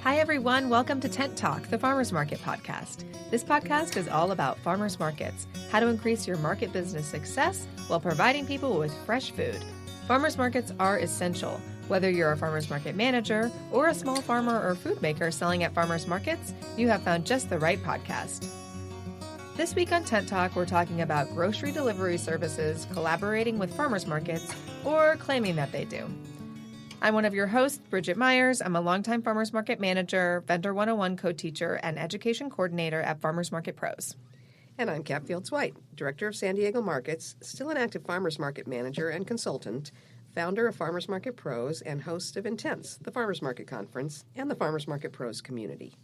Hi, everyone. Welcome to Tent Talk, the Farmers Market podcast. This podcast is all about farmers markets, how to increase your market business success while providing people with fresh food. Farmers markets are essential. Whether you're a farmers market manager or a small farmer or food maker selling at farmers markets, you have found just the right podcast. This week on Tent Talk, we're talking about grocery delivery services collaborating with farmers markets or claiming that they do. I'm one of your hosts, Bridget Myers. I'm a longtime farmers market manager, Vendor 101 co-teacher, and education coordinator at Farmers Market Pros. And I'm Cap Fields-White, Director of San Diego Markets, still an active farmers market manager and consultant, founder of Farmers Market Pros, and host of Intense, the Farmers Market Conference, and the Farmers Market Pros community.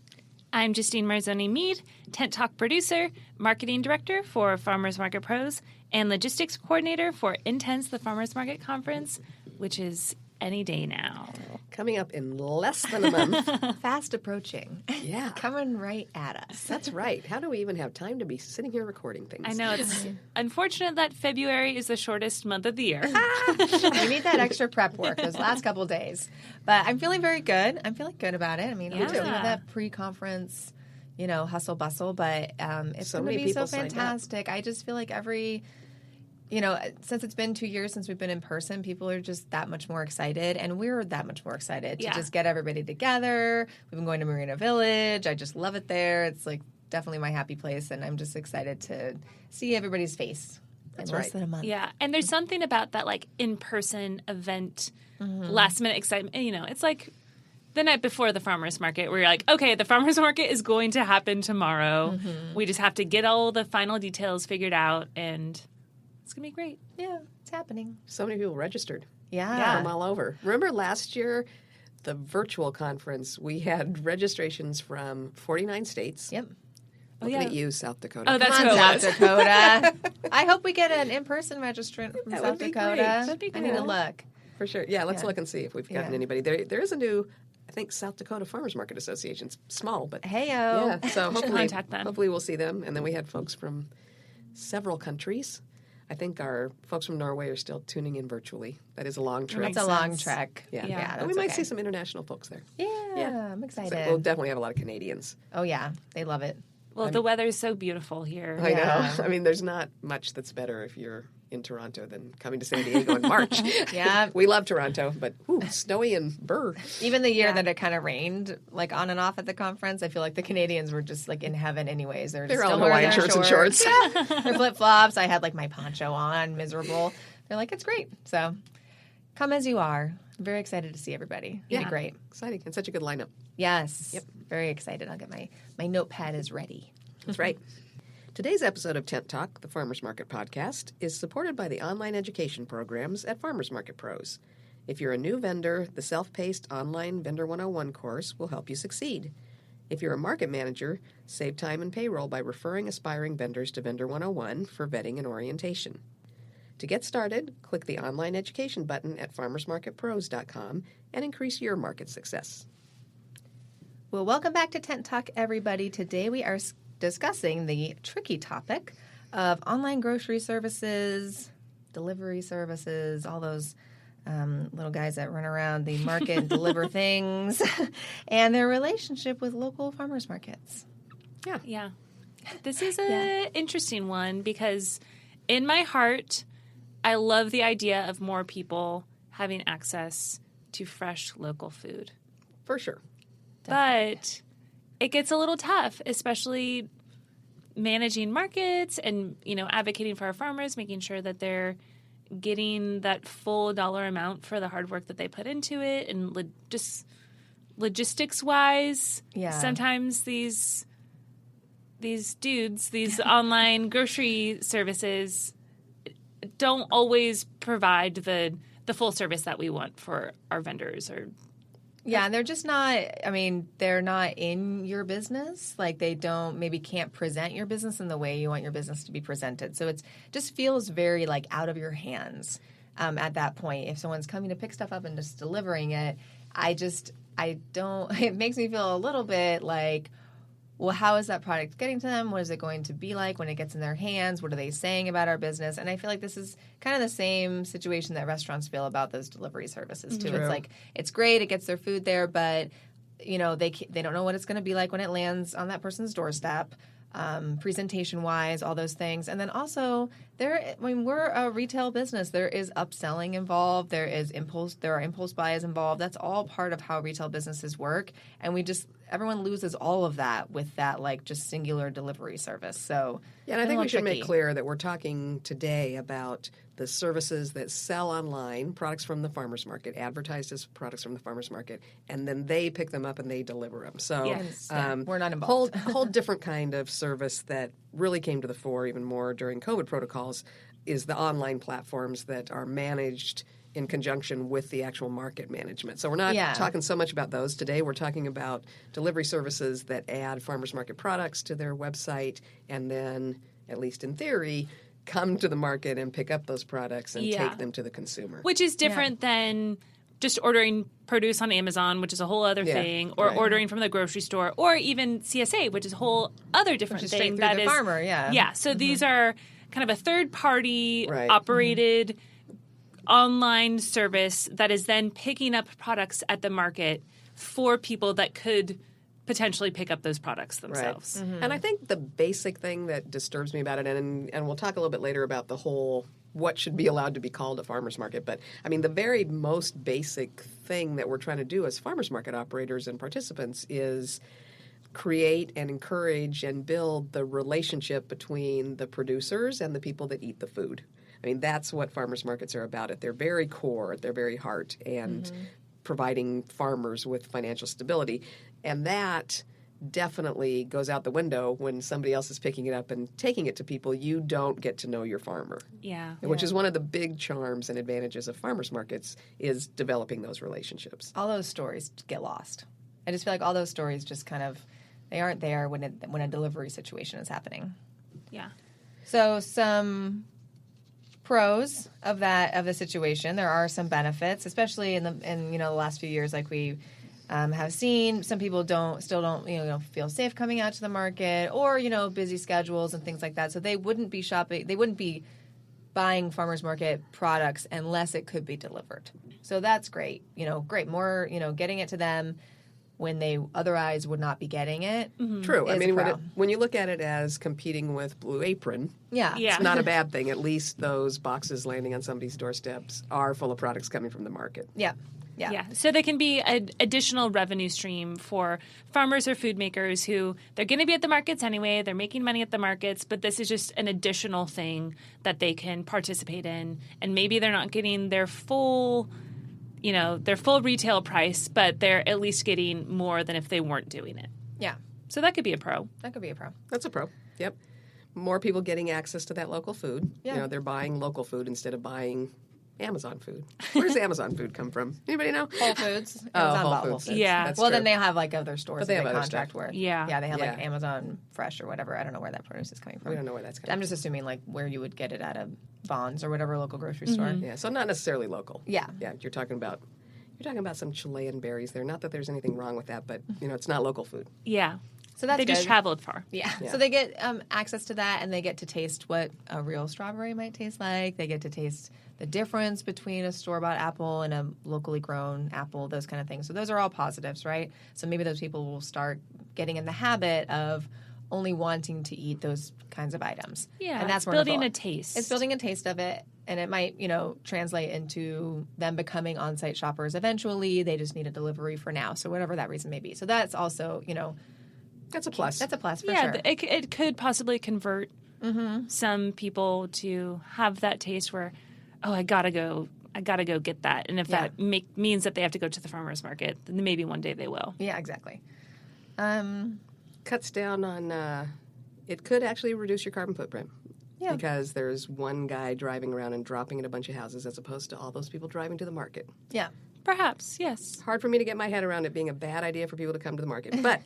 I'm Justine Marzoni-Mead, Tent Talk producer, marketing director for Farmers Market Pros, and logistics coordinator for Intense, the Farmers Market Conference, which is any day now. Coming up in less than a month. Fast approaching. Yeah. Coming right at us. That's right. How do we even have time to be sitting here recording things? I know. It's unfortunate that February is the shortest month of the year. We need that extra prep work those last couple of days. But I'm feeling very good. I'm feeling good about it. I mean, obviously with that pre-conference, hustle bustle, but it's going to be so fantastic. I just feel like since it's been 2 years since we've been in person, people are just that much more excited, and we're that much more excited to just get everybody together. We've been going to Marina Village. I just love it there. It's like definitely my happy place, and I'm just excited to see everybody's face. That's in less than a month. Yeah, and there's something about that like in-person event, last-minute excitement. It's like the night before the farmers market where you're like, okay, the farmers market is going to happen tomorrow. Mm-hmm. We just have to get all the final details figured out, and it's going to be great. Yeah, it's happening. So many people registered. Yeah. From all over. Remember last year, the virtual conference, we had registrations from 49 states. Yep. Looking at you, South Dakota. Oh, that's Come on, South Dakota. I hope we get an in-person registrant from South Dakota. That'd be I need to look. For sure. Yeah, let's look and see if we've gotten anybody. There is a new, I think, South Dakota Farmers Market Association. It's small, but Hey-o. yeah. So contact them. Hopefully we'll see them. And then we had folks from several countries. I think our folks from Norway are still tuning in virtually. That is a long trek. That's a long trek. Yeah. And we might see some international folks there. Yeah, I'm excited. So we'll definitely have a lot of Canadians. Oh, yeah. They love it. Well, the weather is so beautiful here. I know. I mean, there's not much that's better if you're in Toronto than coming to San Diego in March. Yeah. We love Toronto, but snowy and burr. Even the year that it kind of rained, like on and off at the conference, I feel like the Canadians were just like in heaven anyways. They're all still Hawaiian wearing shirts and shorts. Yeah. Their flip-flops. I had like my poncho on, miserable. They're like, it's great. So come as you are. I'm very excited to see everybody. It'll be great. Exciting. And such a good lineup. Yes. Yep. Very excited. I'll get my notepad is ready. That's right. Today's episode of Tent Talk, the Farmers Market podcast, is supported by the online education programs at Farmers Market Pros. If you're a new vendor, the self-paced online Vendor 101 course will help you succeed. If you're a market manager, save time and payroll by referring aspiring vendors to Vendor 101 for vetting and orientation. To get started, click the online education button at farmersmarketpros.com and increase your market success. Well, welcome back to Tent Talk, everybody. Today we are discussing the tricky topic of online grocery services, delivery services, all those little guys that run around the market and deliver things, and their relationship with local farmers markets. Yeah. This is an interesting one because in my heart, I love the idea of more people having access to fresh local food. For sure. But it gets a little tough, especially managing markets and, advocating for our farmers, making sure that they're getting that full dollar amount for the hard work that they put into it. And just logistics-wise, sometimes these dudes, these online grocery services don't always provide the full service that we want for our vendors or Yeah, and they're just not, they're not in your business. Like they can't present your business in the way you want your business to be presented. So it just feels very like out of your hands at that point. If someone's coming to pick stuff up and just delivering it, it makes me feel a little bit like, well, how is that product getting to them? What is it going to be like when it gets in their hands? What are they saying about our business? And I feel like this is kind of the same situation that restaurants feel about those delivery services, too. True. It's like, it's great, it gets their food there, but they don't know what it's going to be like when it lands on that person's doorstep. Presentation-wise, all those things. And then also, we're a retail business. There is upselling involved. There are impulse buys involved. That's all part of how retail businesses work. And everyone loses all of that with that, just singular delivery service. So, yeah, and I think we should make clear that we're talking today about the services that sell online, products from the farmer's market, advertised as products from the farmer's market, and then they pick them up and they deliver them. So we're not involved. whole different kind of service that really came to the fore even more during COVID protocols is the online platforms that are managed in conjunction with the actual market management. So we're not talking so much about those today. We're talking about delivery services that add farmers market products to their website and then, at least in theory, come to the market and pick up those products and take them to the consumer. Which is different than just ordering produce on Amazon, which is a whole other thing, or ordering from the grocery store, or even CSA, which is a whole other different thing. Straight through the farmer, Yeah, so these are kind of a third-party operated online service that is then picking up products at the market for people that could potentially pick up those products themselves. Right. And I think the basic thing that disturbs me about it, and we'll talk a little bit later about the whole what should be allowed to be called a farmer's market, but I mean the very most basic thing that we're trying to do as farmer's market operators and participants is create and encourage and build the relationship between the producers and the people that eat the food. I mean, that's what farmers markets are about at their very core, at their very heart, and providing farmers with financial stability. And that definitely goes out the window when somebody else is picking it up and taking it to people. You don't get to know your farmer. Yeah. Which is one of the big charms and advantages of farmers markets is developing those relationships. All those stories get lost. I just feel like all those stories just kind of, they aren't there when a delivery situation is happening. Yeah. So some pros of the situation. There are some benefits, especially in the last few years, like we have seen. Some people still don't feel safe coming out to the market, or busy schedules and things like that. So they wouldn't be shopping. They wouldn't be buying farmers market products unless it could be delivered. So that's great. Great. More getting it to them when they otherwise would not be getting it. True. I mean, when you look at it as competing with Blue Apron, it's not a bad thing. At least those boxes landing on somebody's doorsteps are full of products coming from the market. Yeah. So they can be an additional revenue stream for farmers or food makers who they're going to be at the markets anyway. They're making money at the markets, but this is just an additional thing that they can participate in. And maybe they're not getting their full retail price, but they're at least getting more than if they weren't doing it. Yeah. So that could be a pro. That's a pro. Yep. More people getting access to that local food. Yeah. They're buying local food instead of buying Amazon food. Where does Amazon food come from? Anybody know? Whole Foods. Whole Foods. Yeah. That's well, true. then they have other stores But they have other contract stuff. with. Yeah. They have Amazon Fresh or whatever. I don't know where that produce is coming from. We don't know where that's coming I'm just assuming where you would get it at a Vons or whatever local grocery store. from. Yeah, so not necessarily local. Yeah. Yeah, you're talking about some Chilean berries there. Not that there's anything wrong with that, but it's not local food. Yeah. So that's they just good. traveled far. Yeah. So they get access to that, and they get to taste what a real strawberry might taste like. They get to taste the difference between a store-bought apple and a locally grown apple, those kind of things. So those are all positives, right? So maybe those people will start getting in the habit of only wanting to eat those kinds of items. Yeah, and that's building wonderful. a taste. It's building a taste of it, and it might, translate into them becoming on-site shoppers eventually. They just need a delivery for now. So whatever that reason may be. So that's also, That's a plus. That's a plus for yeah, sure. it could possibly convert some people to have that taste where, I gotta go get that. And if that means that they have to go to the farmer's market, then maybe one day they will. Yeah, exactly. Cuts down on, it could actually reduce your carbon footprint. Yeah. Because there's one guy driving around and dropping at a bunch of houses as opposed to all those people driving to the market. Yeah. Perhaps, yes. Hard for me to get my head around it being a bad idea for people to come to the market. But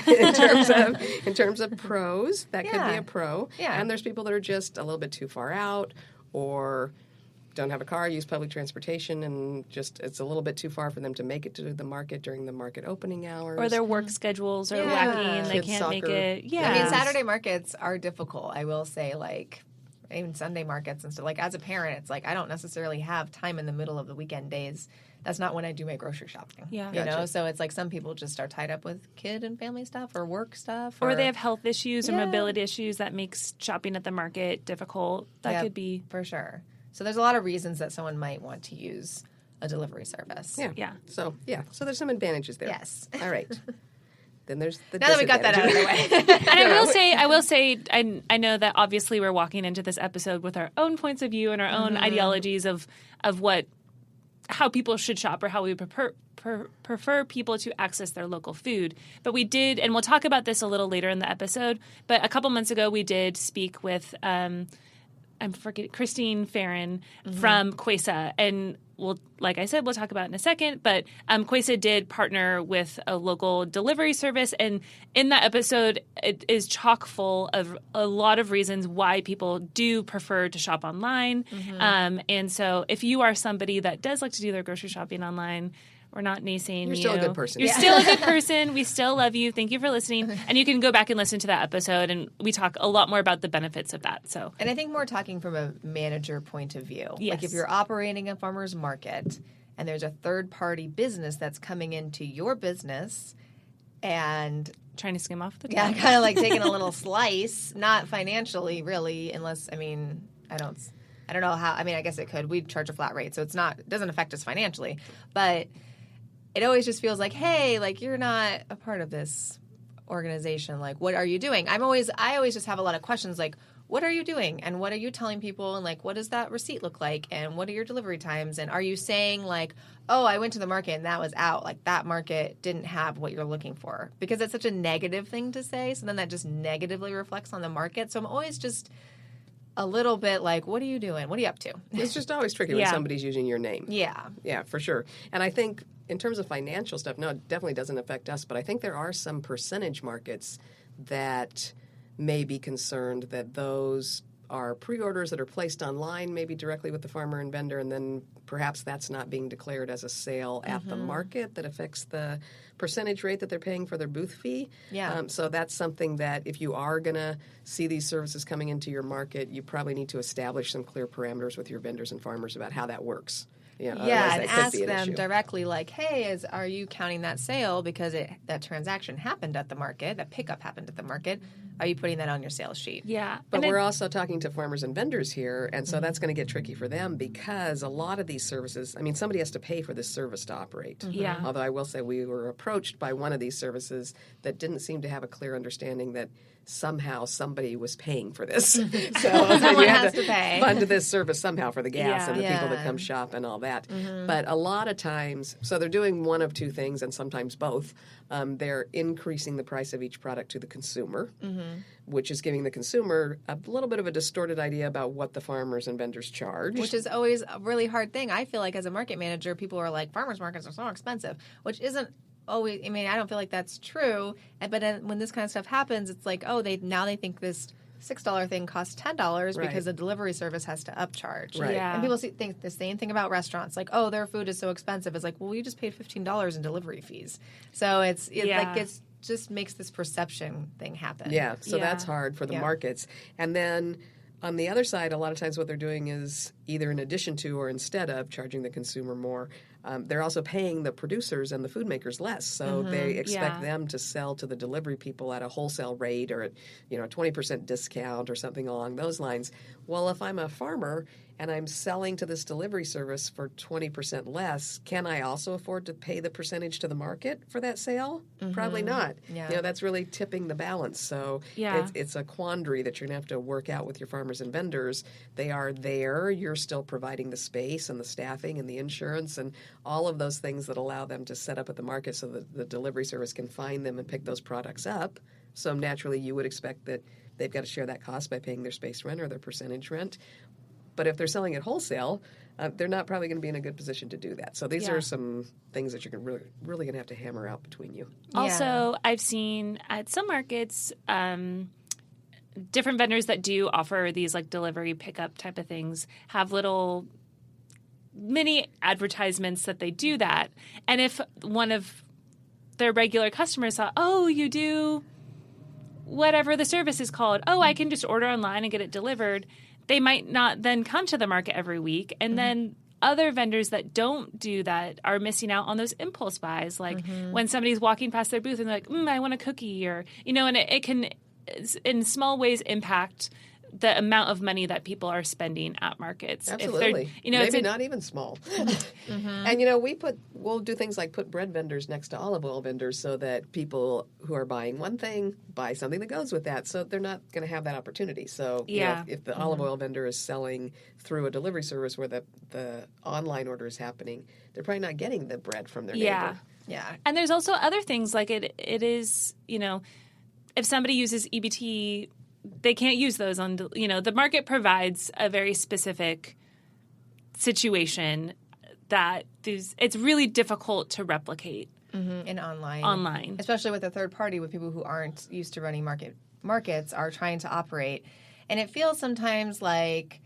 in terms of pros, that could be a pro. Yeah. And there's people that are just a little bit too far out or don't have a car, use public transportation, and just it's a little bit too far for them to make it to the market during the market opening hours. Or their work schedules are wacky and they Kids' can't make soccer. it. Yeah. I mean, Saturday markets are difficult. I will say, even Sunday markets and stuff. Like as a parent, it's like I don't necessarily have time in the middle of the weekend days. That's not when I do my grocery shopping. Yeah. You know, Gotcha. so it's like some people just are tied up with kid and family stuff or work stuff. Or they have health issues or Yeah. mobility issues that makes shopping at the market difficult. That Yep, could be. for sure. So there's a lot of reasons that someone might want to use a delivery service. Yeah. So there's some advantages there. Yes. All right. Then there's the Now that we got that out of the way. And I will say, I know that obviously we're walking into this episode with our own points of view and our own ideologies of how people should shop or how we prefer people to access their local food. But we did, and we'll talk about this a little later in the episode, but a couple months ago we did speak with Christine Farron from Quesa, and like I said, we'll talk about it in a second, but Quesa did partner with a local delivery service, and in that episode, it is chock full of a lot of reasons why people do prefer to shop online. And so if you are somebody that does like to do their grocery shopping online, we're not naysaying You're you. still a good person. You're still a good person. We still love you. Thank you for listening. And you can go back and listen to that episode, and we talk a lot more about the benefits of that. So, And I think more talking from a manager point of view. Yes. Like if you're operating a farmer's market and there's a third-party business that's coming into your business and trying to skim off the top. yeah, kind of like taking a little slice, not financially really, unless, I don't know how, I guess it could. We'd charge a flat rate, so it doesn't affect us financially. But it always just feels like, hey, like you're not a part of this organization. Like, what are you doing? I always just have a lot of questions like, what are you doing? And what are you telling people? And like, what does that receipt look like? And what are your delivery times? And are you saying like, oh, I went to the market and that was out. Like that market didn't have what you're looking for, because it's such a negative thing to say. So then that just negatively reflects on the market. So I'm always just a little bit like, what are you doing? What are you up to? It's just always tricky when somebody's using your name. Yeah. Yeah, for sure. And I think in terms of financial stuff, no, it definitely doesn't affect us. But I think there are some percentage markets that may be concerned that those are pre-orders that are placed online, maybe directly with the farmer and vendor, and then perhaps that's not being declared as a sale at the market that affects the percentage rate that they're paying for their booth fee. Yeah. So that's something that if you are going to see these services coming into your market, you probably need to establish some clear parameters with your vendors and farmers about how that works. Yeah, otherwise and that could ask be an them issue. directly, like, hey, are you counting that sale because that transaction happened at the market, that pickup happened at the market? Are you putting that on your sales sheet? Yeah. But we're also talking to farmers and vendors here, and so that's going to get tricky for them because a lot of these services, somebody has to pay for this service to operate. Yeah. Although I will say we were approached by one of these services that didn't seem to have a clear understanding that somehow somebody was paying for this. So Someone you have has to pay. fund this service somehow for the gas and the people that Yeah. come shop and all that. But a lot of times, so they're doing one of two things and sometimes both. They're increasing the price of each product to the consumer, which is giving the consumer a little bit of a distorted idea about what the farmers and vendors charge. Which is always a really hard thing. I feel like as a market manager, people are like, farmers markets are so expensive, which isn't always, I don't feel like that's true. But then when this kind of stuff happens, it's like, oh, they think this $6 thing costs $10 Right. because the delivery service has to upcharge. Right. Yeah. And people think the same thing about restaurants, like, oh, their food is so expensive. It's like, well, we just paid $15 in delivery fees. So it just makes this perception thing happen. Yeah, so Yeah. that's hard for the Yeah. markets. And then on the other side, a lot of times what they're doing is either in addition to or instead of charging the consumer more, they're also paying the producers and the food makers less. So they expect Yeah. them to sell to the delivery people at a wholesale rate or at a 20% discount or something along those lines. Well, if I'm a farmer and I'm selling to this delivery service for 20% less, can I also afford to pay the percentage to the market for that sale? Probably not. Yeah. That's really tipping the balance. So Yeah. it's a quandary that you're going to have to work out with your farmers and vendors. They are there. You're still providing the space and the staffing and the insurance and all of those things that allow them to set up at the market so that the delivery service can find them and pick those products up. So naturally, you would expect that they've got to share that cost by paying their space rent or their percentage rent. But if they're selling at wholesale, they're not probably going to be in a good position to do that. So these Yeah. are some things that you're really going to have to hammer out between you. Also, I've seen at some markets different vendors that do offer these like delivery pickup type of things have little mini advertisements that they do that. And if one of their regular customers thought, oh, you do whatever the service is called, oh, I can just order online and get it delivered, they might not then come to the market every week. And then other vendors that don't do that are missing out on those impulse buys. Like when somebody's walking past their booth and they're like, I want a cookie, or, and it can, in small ways, impact the amount of money that people are spending at markets. Absolutely. Maybe not even small. And, we'll do things like put bread vendors next to olive oil vendors so that people who are buying one thing buy something that goes with that. So they're not going to have that opportunity. So if the olive oil vendor is selling through a delivery service where the online order is happening, they're probably not getting the bread from their neighbor. Yeah. And there's also other things like it is, if somebody uses EBT, they can't use those on, the market provides a very specific situation that it's really difficult to replicate. In online. Especially with a third party, with people who aren't used to running markets are trying to operate. And it feels sometimes like,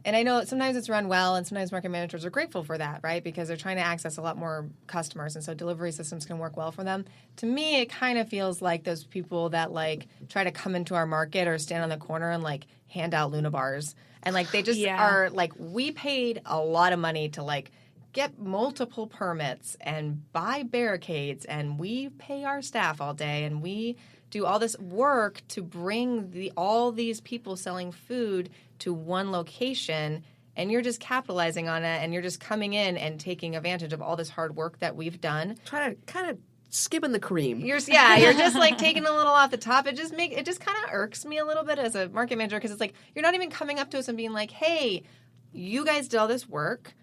and I know sometimes it's run well and sometimes market managers are grateful for that, right? Because they're trying to access a lot more customers and so delivery systems can work well for them. To me, it kind of feels like those people that try to come into our market or stand on the corner and hand out Luna bars. And they just are we paid a lot of money to get multiple permits and buy barricades and we pay our staff all day and we do all this work to bring all these people selling food to one location, and you're just capitalizing on it, and you're just coming in and taking advantage of all this hard work that we've done. Try to kind of skimming the cream. You're just taking a little off the top. It just kind of irks me a little bit as a market manager because it's you're not even coming up to us and being like, hey, you guys did all this work.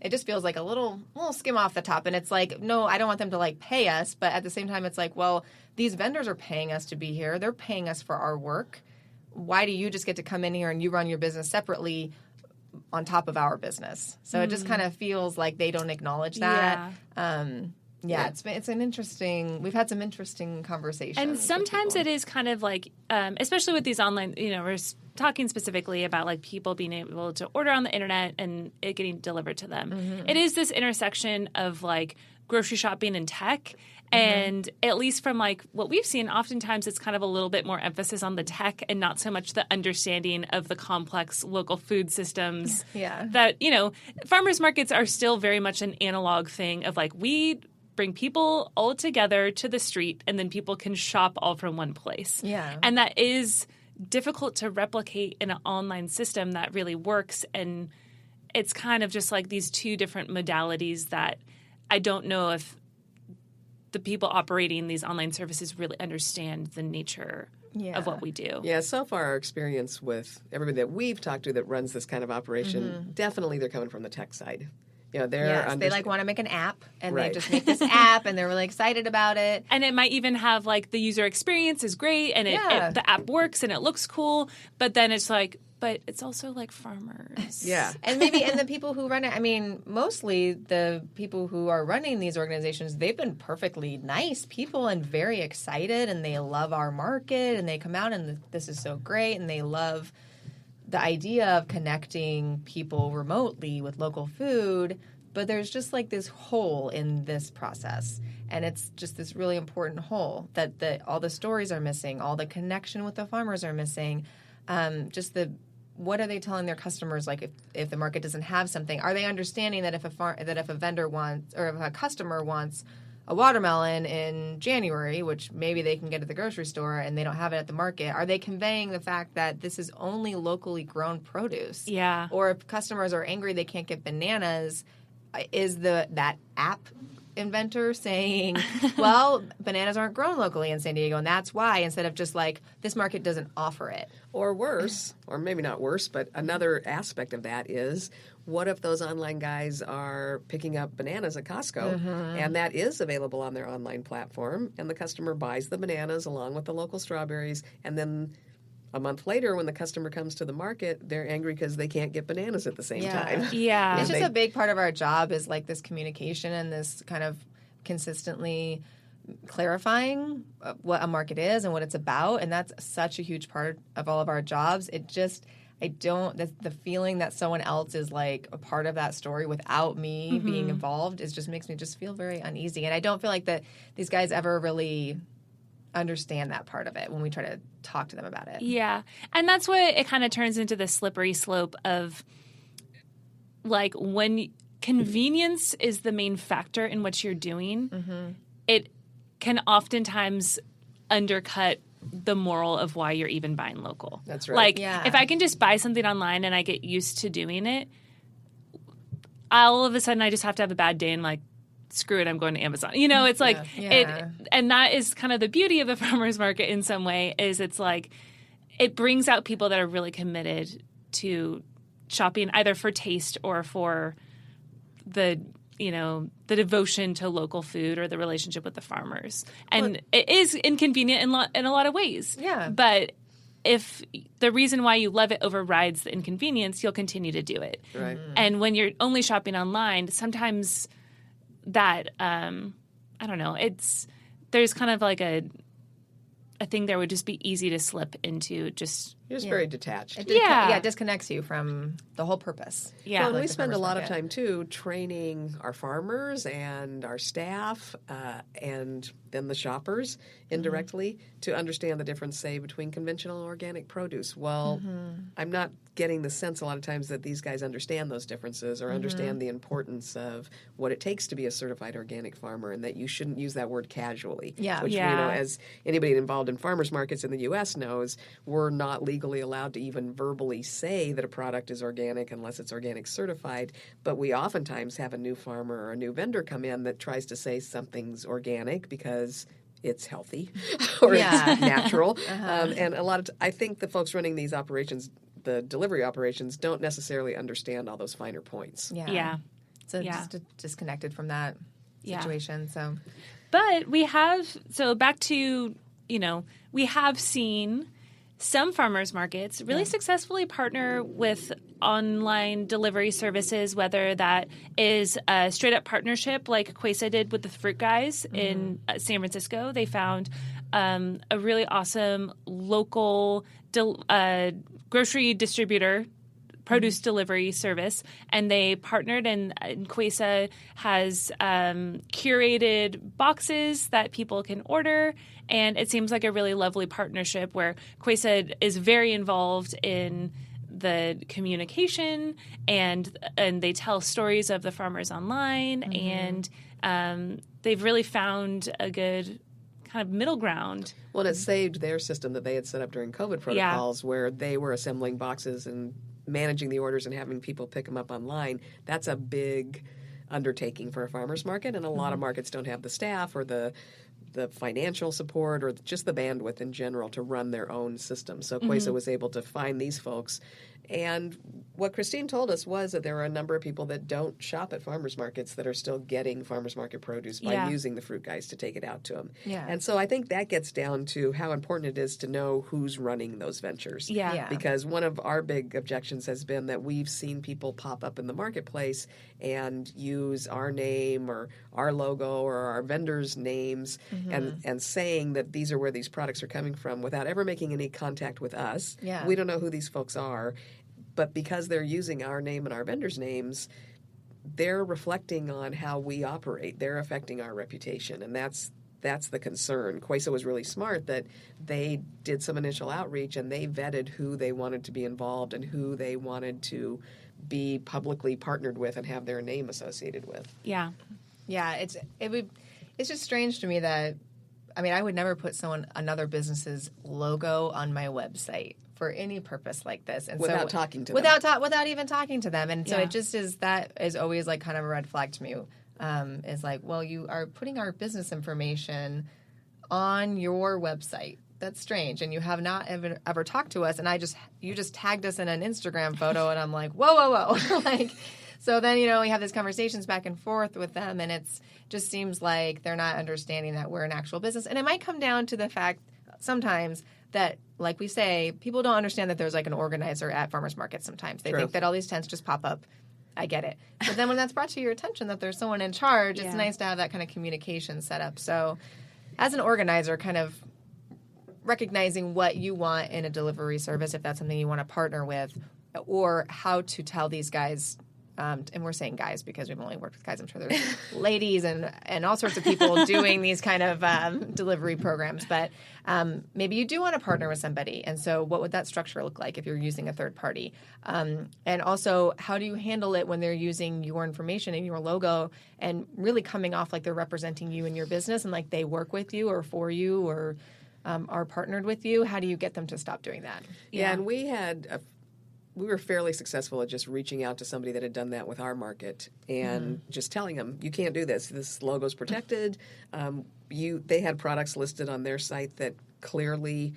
It just feels like a little skim off the top. And it's no, I don't want them to pay us. But at the same time, it's well, these vendors are paying us to be here. They're paying us for our work. Why do you just get to come in here and you run your business separately on top of our business? So it just kind of feels like they don't acknowledge that. It's an interesting, we've had some interesting conversations. And sometimes it is kind of especially with these online, we're talking specifically about people being able to order on the internet and it getting delivered to them. It is this intersection of grocery shopping and tech. And at least from what we've seen, oftentimes it's kind of a little bit more emphasis on the tech and not so much the understanding of the complex local food systems. That, farmers markets are still very much an analog thing of we bring people all together to the street and then people can shop all from one place. Yeah. And that is difficult to replicate in an online system that really works. And it's kind of just these two different modalities that I don't know if the people operating these online services really understand the nature of what we do. Yeah, so far our experience with everybody that we've talked to that runs this kind of operation, definitely they're coming from the tech side. They want to make an app, and they just make this app, and they're really excited about it. And it might even have the user experience is great, and the app works, and it looks cool. But then it's but it's also farmers. Yeah, and the people who run it. Mostly the people who are running these organizations, they've been perfectly nice people and very excited, and they love our market, and they come out and this is so great, and they love the idea of connecting people remotely with local food, but there's just this hole in this process. And it's just this really important hole that all the stories are missing, all the connection with the farmers are missing. What are they telling their customers? If the market doesn't have something, are they understanding that if a vendor wants or if a customer wants a watermelon in January, which maybe they can get at the grocery store and they don't have it at the market, are they conveying the fact that this is only locally grown produce? Yeah. Or if customers are angry they can't get bananas, is that app inventor saying, well, bananas aren't grown locally in San Diego and that's why, instead of just this market doesn't offer it? Or worse, or maybe not worse, but another aspect of that is, what if those online guys are picking up bananas at Costco and that is available on their online platform and the customer buys the bananas along with the local strawberries, and then a month later when the customer comes to the market, they're angry because they can't get bananas at the same time. Yeah. It's just a big part of our job is this communication and this kind of consistently clarifying what a market is and what it's about, and that's such a huge part of all of our jobs. The feeling that someone else is a part of that story without me being involved just makes me just feel very uneasy. And I don't feel like that these guys ever really understand that part of it when we try to talk to them about it. Yeah. And that's what it kind of turns into the slippery slope of like when convenience is the main factor in what you're doing, it can oftentimes undercut the moral of why you're even buying local. That's right. Like, Yeah. if I can just buy something online and I get used to doing it, all of a sudden I just have to have a bad day and like, screw it, I'm going to Amazon. You know, it's like, Yeah. and that is kind of the beauty of the farmer's market in some way, is it's like, it brings out people that are really committed to shopping either for taste or for the, you know, the devotion to local food or the relationship with the farmers. And it is inconvenient in a lot of ways. Yeah. But if the reason why you love it overrides the inconvenience, you'll continue to do it. Right. And when you're only shopping online, sometimes that I don't know, there's kind of like a thing there would just be easy to slip into. Just You're just very detached. Yeah. It disconnects you from the whole purpose. yeah, Well, and like we the spend a farmer's lot of market. time too training our farmers and our staff and then the shoppers indirectly to understand the difference, say, between conventional and organic produce. Well, I'm not getting the sense a lot of times that these guys understand those differences or understand the importance of what it takes to be a certified organic farmer, and that you shouldn't use that word casually. Yeah. Which, Yeah. you know, as anybody involved in farmers markets in the U.S. knows, we're not legally allowed to even verbally say that a product is organic unless it's organic certified. But we oftentimes have a new farmer or a new vendor come in that tries to say something's organic because it's healthy or Yeah. it's natural. And a lot of I think the folks running these operations, the delivery operations, don't necessarily understand all those finer points. yeah. So Yeah. just disconnected from that Yeah. situation. So But we have, so back to, you know, we have seen some farmers markets really successfully partner with online delivery services, whether that is a straight up partnership like Quesa did with the Fruit Guys in San Francisco. They found a really awesome local grocery distributor produce delivery service, and they partnered, and Quesa has curated boxes that people can order, and it seems like a really lovely partnership where Quesa is very involved in the communication, and they tell stories of the farmers online, and they've really found a good kind of middle ground. Well, it saved their system that they had set up during COVID protocols where they were assembling boxes and managing the orders and having people pick them up online. That's a big undertaking for a farmer's market, and a lot of markets don't have the staff or the financial support or just the bandwidth in general to run their own system. So Quesa was able to find these folks. And what Christine told us was that there are a number of people that don't shop at farmers markets that are still getting farmers market produce by using the Fruit Guys to take it out to them. Yeah. And so I think that gets down to how important it is to know who's running those ventures. Yeah. Because one of our big objections has been that we've seen people pop up in the marketplace and use our name or our logo or our vendors' names and saying that these are where these products are coming from without ever making any contact with us. Yeah. We don't know who these folks are. But because they're using our name and our vendors' names, they're reflecting on how we operate. They're affecting our reputation, and that's the concern. Quesa was really smart that they did some initial outreach and they vetted who they wanted to be involved and who they wanted to be publicly partnered with and have their name associated with. Yeah. yeah, it's just strange to me that, I mean, I would never put another business's logo on my website for any purpose like this, and Without so, talking to them. without even talking to them, and so Yeah. it just is, that is always like kind of a red flag to me. Is like, well, you are putting our business information on your website. That's strange, and you have not ever talked to us, and you just tagged us in an Instagram photo, and I'm like, whoa, like. So then, we have these conversations back and forth with them, and it's just seems like they're not understanding that we're an actual business. And it might come down to the fact sometimes that, like we say, people don't understand that there's like an organizer at farmers markets sometimes. They True. think that all these tents just pop up. I get it. But then when that's brought to your attention that there's someone in charge, it's Yeah. nice to have that kind of communication set up. So as an organizer, kind of recognizing what you want in a delivery service, if that's something you want to partner with, or how to tell these guys and we're saying guys because we've only worked with guys. I'm sure there's ladies and all sorts of people doing these kind of delivery programs. But maybe you do want to partner with somebody. And so what would that structure look like if you're using a third party? And also, how do you handle it when they're using your information and your logo and really coming off like they're representing you and your business and like they work with you or for you or are partnered with you? How do you get them to stop doing that? Yeah, and we were fairly successful at just reaching out to somebody that had done that with our market and just telling them, you can't do this. This logo's protected. They had products listed on their site that clearly,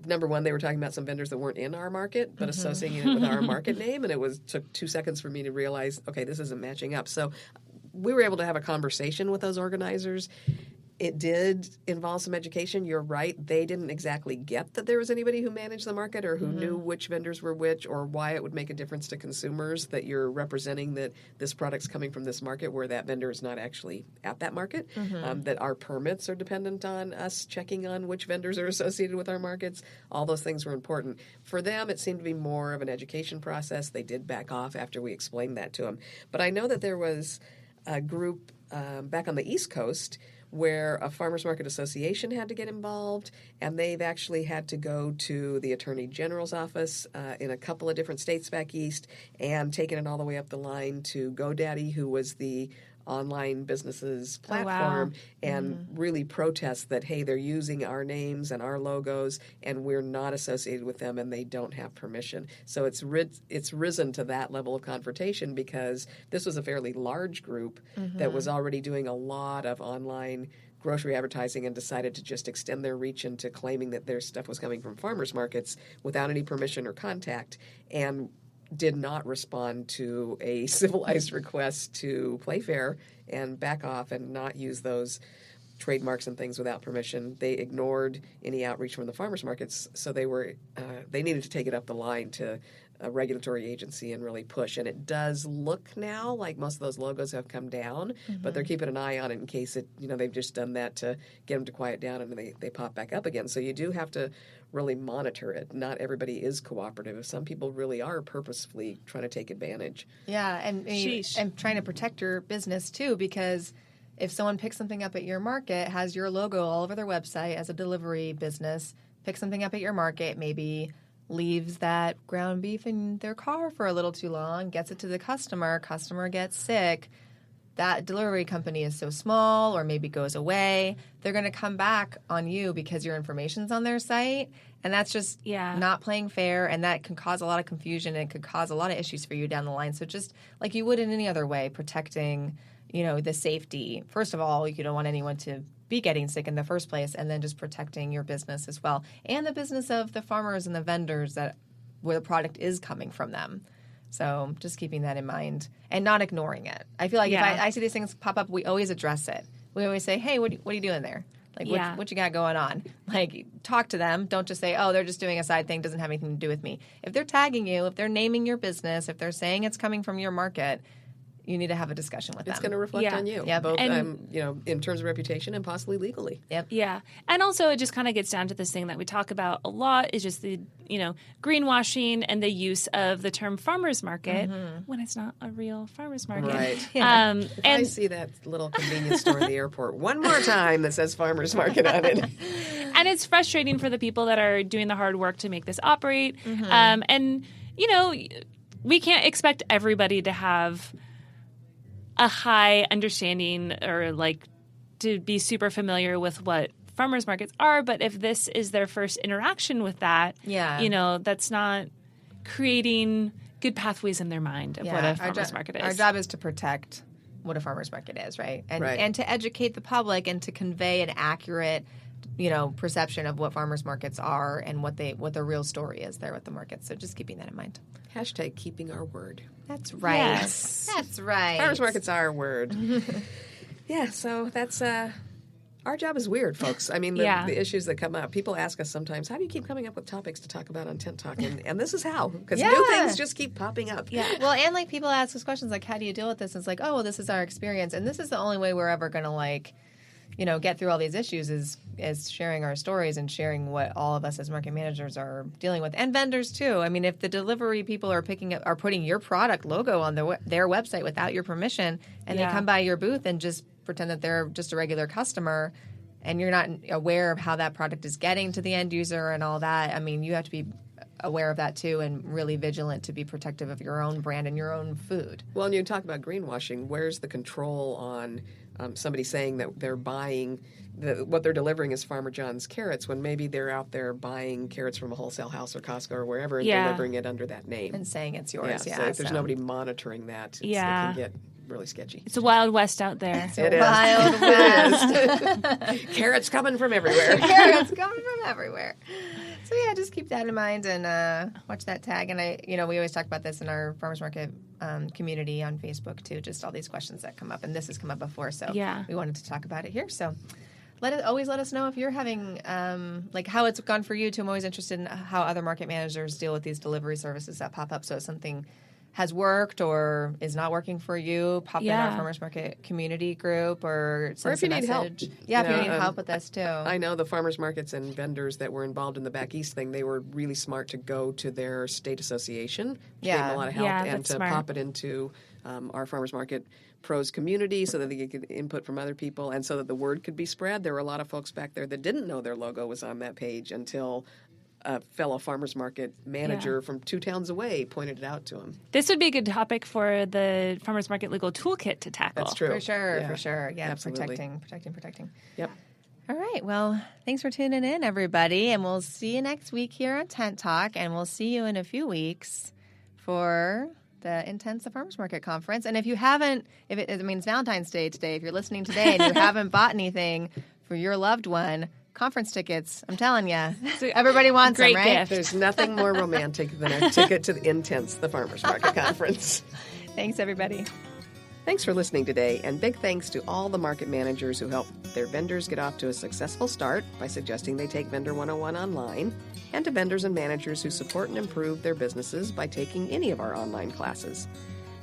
number one, they were talking about some vendors that weren't in our market, but associating it with our market name. And took 2 seconds for me to realize, okay, this isn't matching up. So we were able to have a conversation with those organizers. It did involve some education. You're right. They didn't exactly get that there was anybody who managed the market or who knew which vendors were which or why it would make a difference to consumers that you're representing that this product's coming from this market where that vendor is not actually at that market, that our permits are dependent on us checking on which vendors are associated with our markets. All those things were important. For them, it seemed to be more of an education process. They did back off after we explained that to them. But I know that there was a group back on the East Coast where a farmers market association had to get involved, and they've actually had to go to the Attorney General's office in a couple of different states back east and taken it all the way up the line to GoDaddy, who was the online businesses platform, and really protest that, hey, they're using our names and our logos, and we're not associated with them, and they don't have permission. So it's risen to that level of confrontation because this was a fairly large group that was already doing a lot of online grocery advertising and decided to just extend their reach into claiming that their stuff was coming from farmers markets without any permission or contact, and did not respond to a civilized request to play fair and back off and not use those trademarks and things without permission. They ignored any outreach from the farmers markets, so they needed to take it up the line to a regulatory agency and really push. And it does look now like most of those logos have come down, but they're keeping an eye on it in case they've just done that to get them to quiet down and they pop back up again. So you do have to really monitor it. Not everybody is cooperative. Some people really are purposefully trying to take advantage. Yeah, and trying to protect your business too, because if someone picks something up at your market, has your logo all over their website as a delivery business, picks something up at your market, maybe leaves that ground beef in their car for a little too long, gets it to the customer gets sick, that delivery company is so small or maybe goes away, they're going to come back on you because your information's on their site, and that's just not playing fair, and that can cause a lot of confusion and it could cause a lot of issues for you down the line. So just like you would in any other way, protecting the safety. First of all, you don't want anyone to be getting sick in the first place, and then just protecting your business as well, and the business of the farmers and the vendors where the product is coming from them. So just keeping that in mind and not ignoring it. I feel like if I see these things pop up, we always address it. We always say, hey, what are you doing there? Like, what you got going on? Like, talk to them. Don't just say, oh, they're just doing a side thing, doesn't have anything to do with me. If they're tagging you, if they're naming your business, if they're saying it's coming from your market, you need to have a discussion with them. It's going to reflect on you, both in terms of reputation and possibly legally. Yep. Yeah. And also it just kind of gets down to this thing that we talk about a lot is just the, greenwashing and the use of the term farmer's market when it's not a real farmer's market. Right. And I see that little convenience store in the airport one more time that says farmer's market on it. And it's frustrating for the people that are doing the hard work to make this operate. We can't expect everybody to have a high understanding or to be super familiar with what farmers markets are, but if this is their first interaction with that, that's not creating good pathways in their mind of what a farmers market is. Our job is to protect what a farmers market is, right? And to educate the public and to convey an accurate perception of what farmers markets are and what the real story is there with the markets. So just keeping that in mind. # keeping our word. That's right. Yes. That's right. Farmers markets are our word. So that's our job is weird, folks. I mean, the issues that come up. People ask us sometimes, how do you keep coming up with topics to talk about on Tent Talk? And this is how, because new things just keep popping up. Yeah. Well, and people ask us questions like, how do you deal with this? And it's like, oh, well, this is our experience, and this is the only way we're ever going to get through all these issues is sharing our stories and sharing what all of us as market managers are dealing with, and vendors too. I mean, if the delivery people are putting your product logo on their website without your permission, and they come by your booth and just pretend that they're just a regular customer, and you're not aware of how that product is getting to the end user and all that, I mean, you have to be aware of that too, and really vigilant to be protective of your own brand and your own food. Well, and you talk about greenwashing. Where's the control on somebody saying that they're buying what they're delivering is Farmer John's carrots when maybe they're out there buying carrots from a wholesale house or Costco or wherever and delivering it under that name and saying it's yours. So if there's nobody monitoring that, it can get really sketchy. It's a wild west out there. It is. Wild west. Carrots coming from everywhere. Carrots coming from everywhere. So just keep that in mind and watch that tag. And we always talk about this in our farmers market community on Facebook too. Just all these questions that come up, and this has come up before, so we wanted to talk about it here. So always let us know if you're having how it's gone for you too. I'm always interested in how other market managers deal with these delivery services that pop up. So if something has worked or is not working for you, pop in our farmers market community group or send us a message. Help. Yeah, if you need help with this too. I know the farmers markets and vendors that were involved in the Back East thing, they were really smart to go to their state association, which gave them a lot of help, and to pop it into our farmers market pros community so that they could get input from other people and so that the word could be spread. There were a lot of folks back there that didn't know their logo was on that page until a fellow farmers market manager from 2 towns away pointed it out to him. This would be a good topic for the farmers market legal toolkit to tackle. That's true. For sure. Yeah, absolutely. Protecting. Yep. All right. Well, thanks for tuning in, everybody. And we'll see you next week here on Tent Talk. And we'll see you in a few weeks for the Intense the Farmers Market Conference. And if you haven't, it's Valentine's Day today. If you're listening today and you haven't bought anything for your loved one, conference tickets, I'm telling you. Everybody wants them, right? Gift. There's nothing more romantic than a ticket to the Intense the Farmers Market Conference. Thanks, everybody. Thanks for listening today, and big thanks to all the market managers who help their vendors get off to a successful start by suggesting they take Vendor 101 online, and to vendors and managers who support and improve their businesses by taking any of our online classes.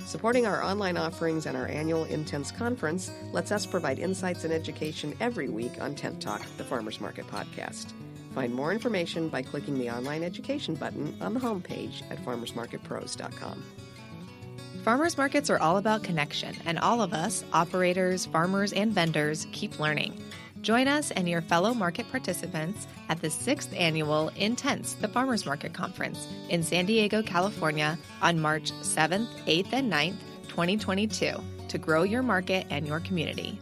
Supporting our online offerings and our annual Intense Conference lets us provide insights and education every week on Tent Talk, the Farmers Market Podcast. Find more information by clicking the online education button on the homepage at farmersmarketpros.com. Farmers markets are all about connection, and all of us, operators, farmers, and vendors, keep learning. Join us and your fellow market participants at the 6th Annual Intense the Farmers Market Conference in San Diego, California on March 7th, 8th, and 9th, 2022 to grow your market and your community.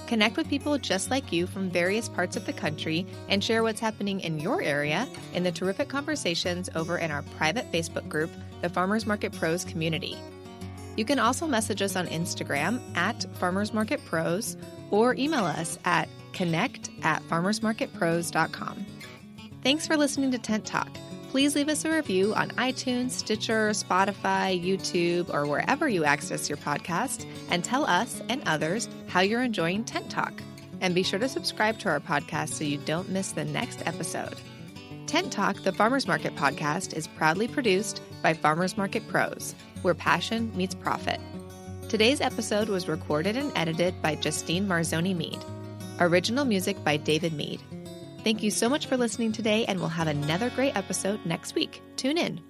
Connect with people just like you from various parts of the country and share what's happening in your area in the terrific conversations over in our private Facebook group, the Farmers Market Pros Community. You can also message us on Instagram at Farmers Market Pros or email us at connect@farmersmarketpros.com. Thanks for listening to Tent Talk. Please leave us a review on iTunes, Stitcher, Spotify, YouTube, or wherever you access your podcast, and tell us and others how you're enjoying Tent Talk. And be sure to subscribe to our podcast so you don't miss the next episode. Tent Talk, the Farmers Market Podcast, is proudly produced by Farmers Market Pros, where passion meets profit. Today's episode was recorded and edited by Justine Marzoni-Mead. Original music by David Mead. Thank you so much for listening today, and we'll have another great episode next week. Tune in.